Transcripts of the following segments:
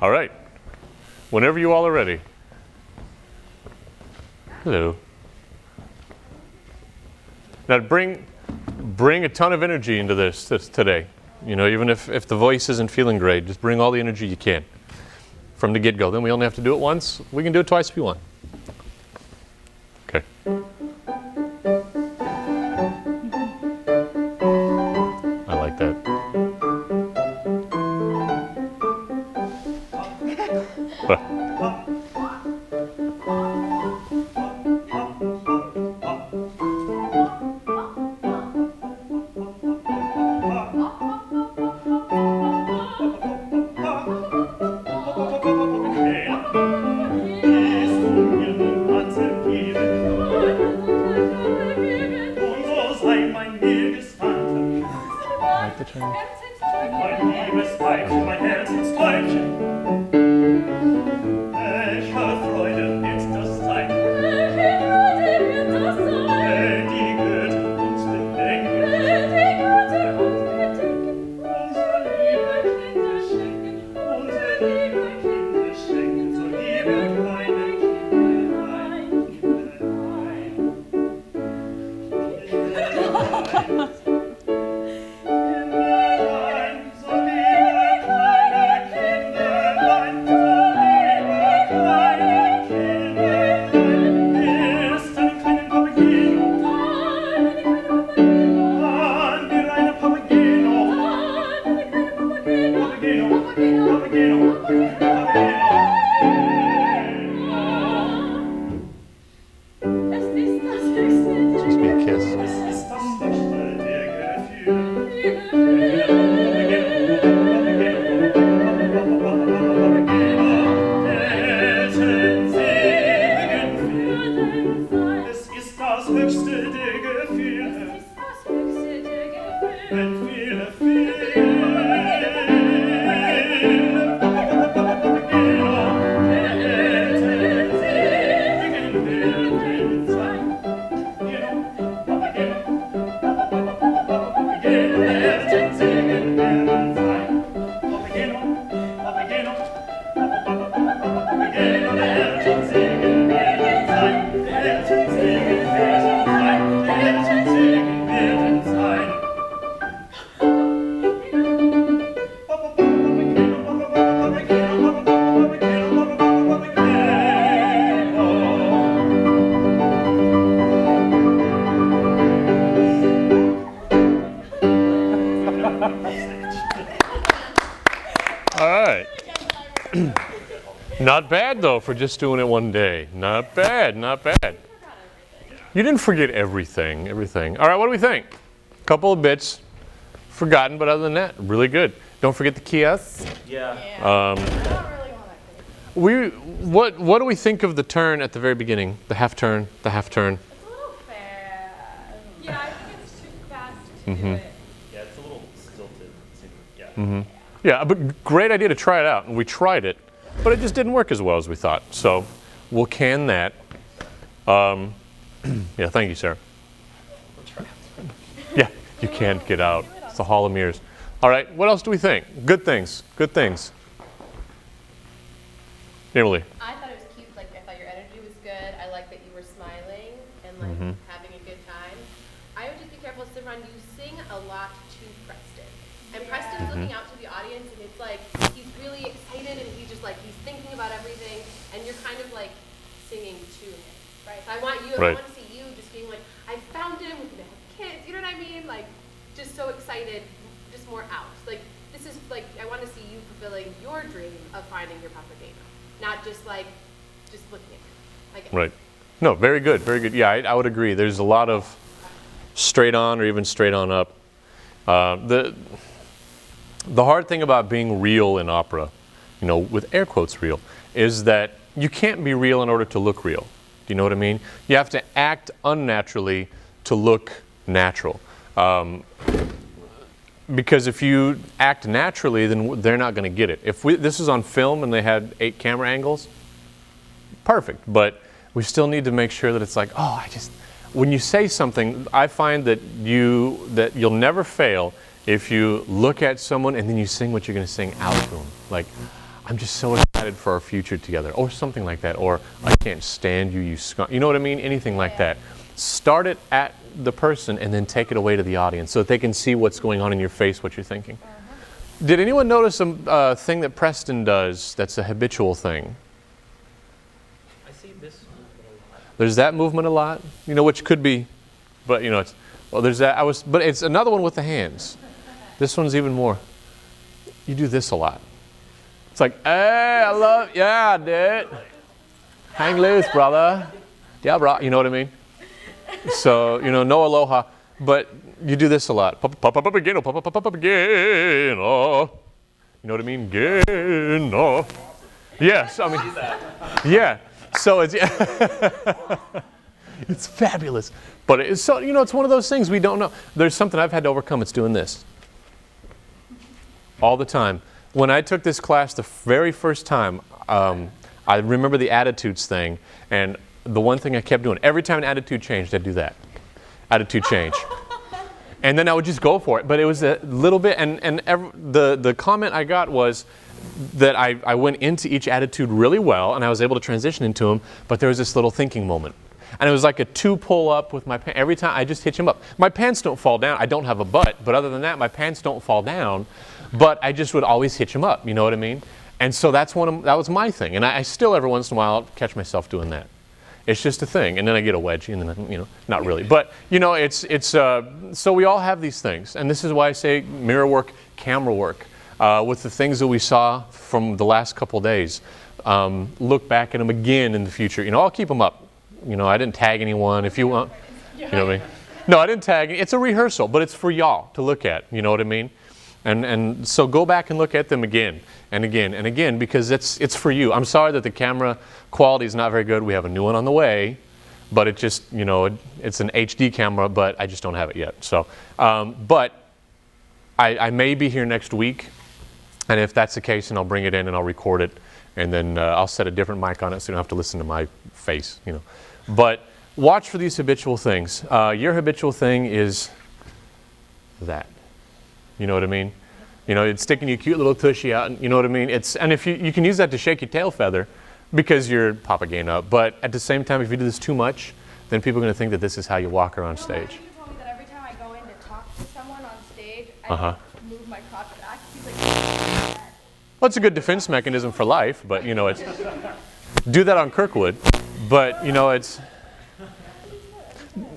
All right. Whenever you all are ready. Hello. Now bring a ton of energy into this today. You know, even if the voice isn't feeling great, just bring all the energy you can from the get-go. Then we only have to do it once. We can do it twice if you want. Okay. I like that. Not bad, though, for just doing it one day. Not bad, not bad. You didn't forget everything. All right, what do we think? A couple of bits forgotten, but other than that, really good. Don't forget the kiosks. Yeah. What do we think of the turn at the very beginning? The half turn, the half turn. It's a little fast. Yeah, I think it's too fast to do it. Yeah, it's a little stilted. Yeah. Yeah, but great idea to try it out. And we tried it, but it just didn't work as well as we thought. So we'll can that. Yeah, thank you, Sarah. Yeah, you can't get out. It's the Hall of Mirrors. All right, what else do we think? Good things. Emily. I thought it was cute. Like, I thought your energy was good. I like that you were smiling and like having a good time. I would just be careful, Simran. You sing a lot to Preston, and Preston's looking out to the audience, and it's like he's really excited, and he's thinking about everything, and you're kind of like singing to him, right? So I want to see you just being like, I found him. We're gonna have kids. You know what I mean? Like, just so excited, just more out. Like, this is like I want to see you fulfilling your dream of finding your Papagena. Not just like, just looking at him, I guess. Right. No, very good, very good. Yeah, I would agree. There's a lot of straight on or even straight on up. The hard thing about being real in opera, you know, with air quotes real, is that you can't be real in order to look real. Do you know what I mean? You have to act unnaturally to look natural. Because if you act naturally, then they're not going to get it. If this is on film and they had 8 camera angles, perfect. But we still need to make sure that it's like, when you say something, I find that you'll never fail if you look at someone and then you sing what you're going to sing out to them. Like, I'm just so excited for our future together, or something like that, or I can't stand you, you skunk. You know what I mean? Anything like that. Start it at the person and then take it away to the audience so that they can see what's going on in your face, what you're thinking. Did anyone notice a thing that Preston does that's a habitual thing? I see this movement a lot. There's that movement a lot, you know, which could be, but you know, it's, well, there's that. But it's another one with the hands. This one's even more. You do this a lot. It's like, hey, yeah, dude. Hang loose, brother. Yeah, bro. You know what I mean? So, you know, no aloha, but you do this a lot. Papagena-o, Papagena-o. You know what I mean? Geno. Yes, I mean, yeah. So it's, it's fabulous. But it's so, you know, it's one of those things we don't know. There's something I've had to overcome. It's doing this all the time. When I took this class the very first time, I remember the attitudes thing, and the one thing I kept doing, every time an attitude changed, I'd do that. Attitude change. And then I would just go for it. But it was a little bit, the comment I got was that I went into each attitude really well, and I was able to transition into them, but there was this little thinking moment. And it was like a 2 pull up with my pants. Every time I just hitch them up. My pants don't fall down. I don't have a butt, but other than that, my pants don't fall down. But I just would always hitch them up, you know what I mean? And so that was my thing. And I still, every once in a while, catch myself doing that. It's just a thing. And then I get a wedgie, and then, you know, not really. But, you know, so we all have these things. And this is why I say mirror work, camera work. With the things that we saw from the last couple days. Look back at them again in the future. You know, I'll keep them up. You know, I didn't tag anyone. If you want, you know what I mean? No, I didn't tag. It's a rehearsal, but it's for y'all to look at. You know what I mean? And so go back and look at them again and again and again, because it's for you. I'm sorry that the camera quality is not very good. We have a new one on the way, but it just, you know, it's an HD camera, but I just don't have it yet. So, but I may be here next week, and if that's the case, then I'll bring it in and I'll record it, and then I'll set a different mic on it so you don't have to listen to my face, you know. But watch for these habitual things. Your habitual thing is that. You know what I mean? You know, it's sticking your cute little tushy out, and you know what I mean? And if you can use that to shake your tail feather because you're Papagena, but at the same time, if you do this too much, then people are going to think that this is how you walk around stage. I think you told me that every time I go in to talk to someone on stage, I move my crotch back. He's like, well, it's a good defense mechanism for life, but you know, it's do that on Kirkwood, but you know, it's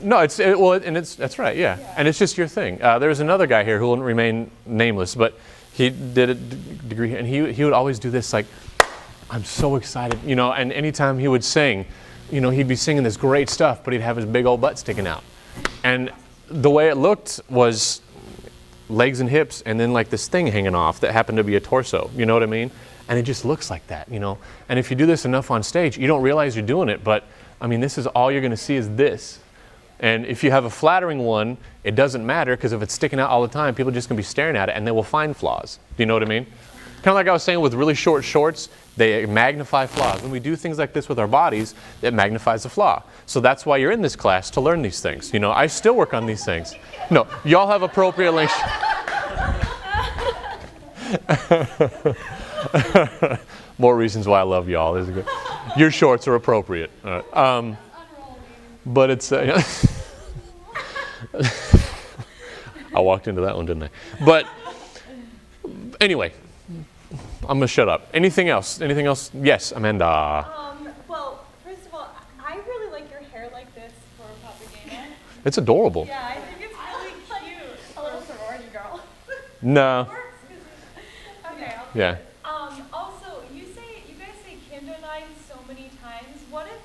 no, that's right, yeah, and it's just your thing. There's another guy here who will remain nameless, but he did a degree, and he would always do this, like, I'm so excited, you know, and anytime he would sing, you know, he'd be singing this great stuff, but he'd have his big old butt sticking out, and the way it looked was legs and hips, and then like this thing hanging off that happened to be a torso, you know what I mean? And it just looks like that, you know, and if you do this enough on stage, you don't realize you're doing it, but I mean, this is all you're going to see is this. And if you have a flattering one, it doesn't matter, because if it's sticking out all the time, people are just going to be staring at it, and they will find flaws. Do you know what I mean? Kind of like I was saying with really short shorts, they magnify flaws. When we do things like this with our bodies, it magnifies a flaw. So that's why you're in this class, to learn these things. You know, I still work on these things. No, y'all have appropriate length. More reasons why I love y'all. This is good. Your shorts are appropriate. All right. But it's, I walked into that one, didn't I? But anyway, I'm going to shut up. Anything else? Anything else? Yes, Amanda. well, first of all, I really like your hair like this for Papagena. It's adorable. Yeah, I think it's really cute. A little sorority girl. No. Okay. Yeah. Also, you guys say Kinderlein so many times. What if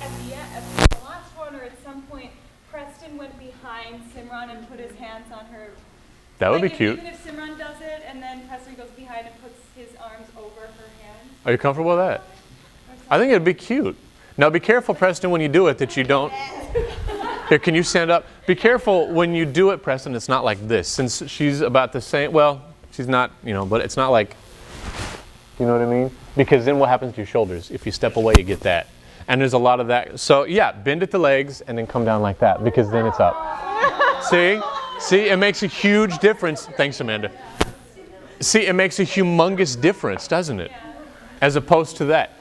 at the last one or at some point, Preston went behind Simran and put his hands on her? That would be Like, cute. Even if Simran does it, and then Preston goes behind and puts his arms over her hands. Are you comfortable with that? I think it'd be cute. Now be careful, Preston, when you do it, that you don't. Here, can you stand up? Be careful when you do it, Preston. It's not like this. Since she's about the same, well, she's not, you know, but it's not like, you know what I mean? Because then what happens to your shoulders? If you step away, you get that. And there's a lot of that. So yeah, bend at the legs and then come down like that, because then it's up. See? See, it makes a huge difference. Thanks, Amanda. See, it makes a humongous difference, doesn't it? Yeah. As opposed to that.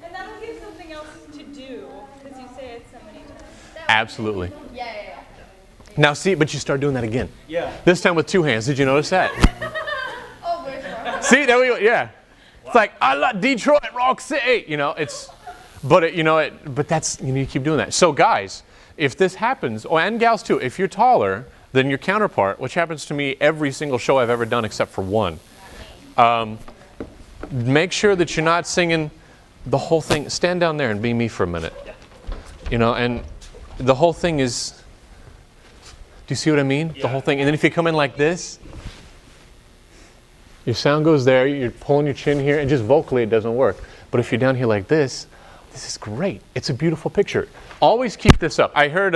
And that'll give something else to do, because you say it so many times. Absolutely. Yeah. Now see, but you start doing that again. Yeah. This time with 2 hands. Did you notice that? Oh, where's wrong? See, there we go. Yeah. It's like, I love Detroit, Rock City. You know, but that's, you keep doing that. So guys, if this happens, and gals too, if you're taller than your counterpart, which happens to me every single show I've ever done except for one, make sure that you're not singing the whole thing. Stand down there and be me for a minute. You know, and the whole thing is, do you see what I mean? The whole thing. And then if you come in like this, your sound goes there, you're pulling your chin here, and just vocally it doesn't work. But if you're down here like this is great. It's a beautiful picture. Always keep this up. I heard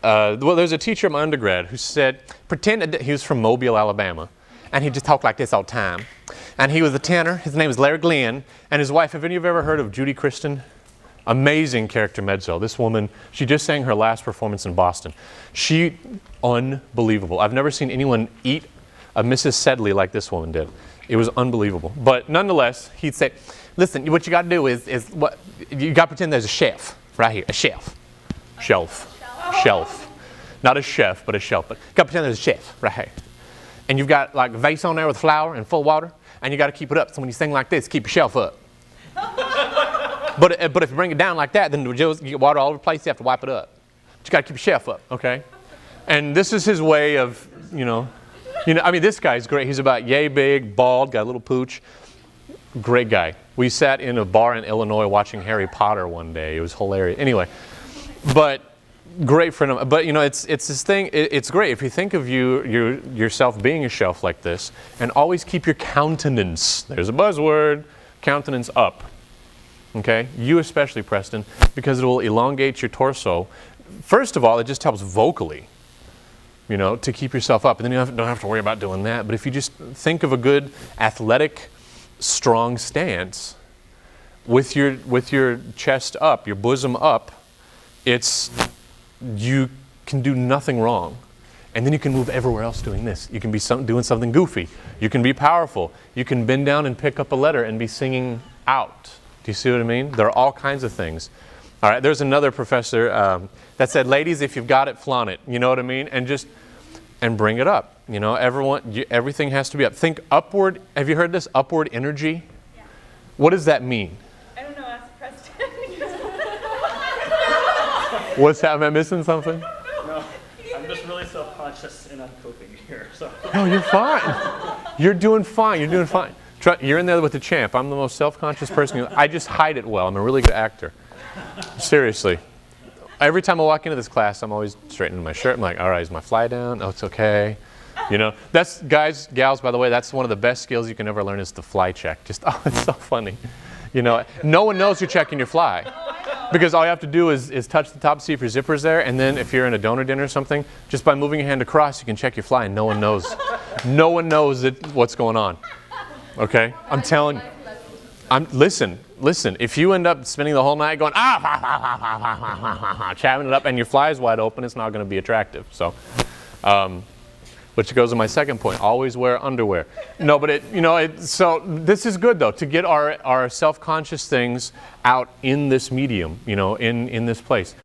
there's a teacher at my undergrad who said, he was from Mobile, Alabama, and he just talked like this all the time. And he was a tenor. His name was Larry Glenn, and his wife, have any of you ever heard of Judy Kristen? Amazing character mezzo. This woman, she just sang her last performance in Boston. She, unbelievable. I've never seen anyone eat a Mrs. Sedley like this woman did. It was unbelievable. But nonetheless, he'd say, listen, what you got to do is what you got to pretend there's a shelf right here, a shelf. Shelf. Not a chef, but a shelf. But you got to pretend there's a shelf right here. And you've got like a vase on there with flour and full water, and you got to keep it up. So when you sing like this, keep your shelf up. But if you bring it down like that, then you get water all over the place. You have to wipe it up. But you got to keep your shelf up, okay? And this is his way of, I mean, this guy's great. He's about yay big, bald, got a little pooch. Great guy. We sat in a bar in Illinois watching Harry Potter one day. It was hilarious. Anyway, but great friend of mine. But it's this thing. It's great if you think of yourself being a shelf like this, and always keep your countenance. There's a buzzword. Countenance up. Okay, you especially, Preston, because it will elongate your torso. First of all, it just helps vocally. To keep yourself up, and then you don't have to worry about doing that. But if you just think of a good athletic, strong stance with your chest up, your bosom up, you can do nothing wrong. And then you can move everywhere else doing this. You can be doing something goofy. You can be powerful. You can bend down and pick up a letter and be singing out. Do you see what I mean? There are all kinds of things. All right, there's another professor that said, ladies, if you've got it, flaunt it. You know what I mean? And bring it up. Everything has to be up. Think upward. Have you heard this? Upward energy? Yeah. What does that mean? I don't know, ask Preston. What's that? Am I missing something? No, I'm just really self-conscious and I'm coping here. So. No, you're fine. You're doing fine. You're doing fine. You're in there with the champ. I'm the most self-conscious person. I just hide it well. I'm a really good actor. Seriously. Every time I walk into this class, I'm always straightening my shirt. I'm like, all right, is my fly down? Oh, it's okay. That's, guys, gals, by the way, that's one of the best skills you can ever learn is the fly check. It's so funny. No one knows you're checking your fly. Because all you have to do is touch the top, see if your zipper's there, and then if you're in a donor dinner or something, just by moving your hand across, you can check your fly, and no one knows. No one knows what's going on. Okay? I'm telling you. Listen, if you end up spending the whole night going, chatting it up, and your fly is wide open, it's not going to be attractive. So, which goes to my second point, always wear underwear. No, but so this is good, though, to get our self-conscious things out in this medium, in this place.